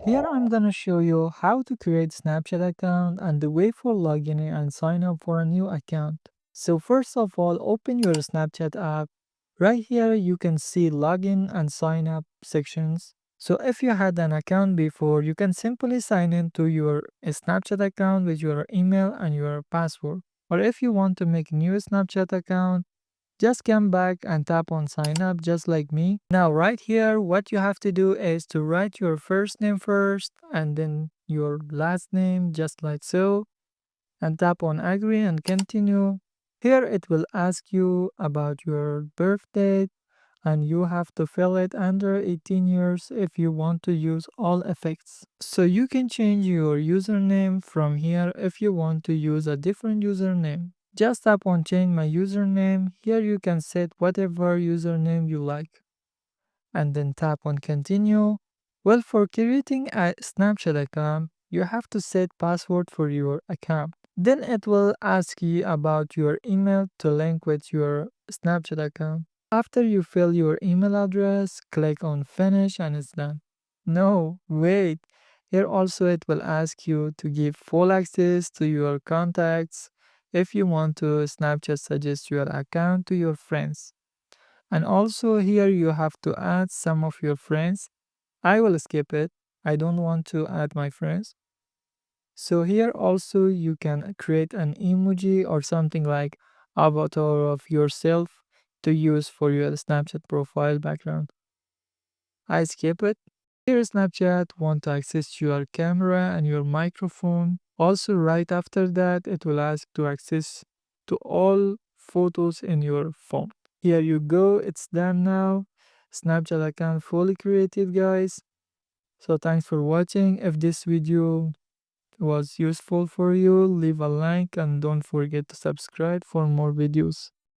Here I'm gonna show you how to create Snapchat account and the way for logging in and sign up for a new account. So first of all, open your Snapchat app. Right here you can see login and sign up sections. So if you had an account before, you can simply sign in to your Snapchat account with your email and your password. Or if you want to make a new Snapchat account, just come back and tap on sign up just like me. Now right here what you have to do is to write your first name first and then your last name just like so and tap on agree and continue. Here it will ask you about your birth date and you have to fill it under 18 years if you want to use all effects. So you can change your username from here if you want to use a different username. Just tap on change my username. Here you can set whatever username you like and then tap on continue. Well, for creating a Snapchat account, you have to set password for your account. Then it will ask you about your email to link with your Snapchat account. After you fill your email address, click on finish and it's done. No, wait. Here also it will ask you to give full access to your contacts if you want to Snapchat suggest your account to your friends. And also here you have to add some of your friends. I will skip it. I don't want to add my friends. So here also you can create an emoji or something like avatar of yourself to use for your Snapchat profile background. I skip it. Here Snapchat want to access your camera and your microphone. Also right after that it will ask to access to all photos in your phone. Here you go, it's done now. Snapchat account fully created, guys. So thanks for watching. If this video was useful for you, leave a like and don't forget to subscribe for more videos.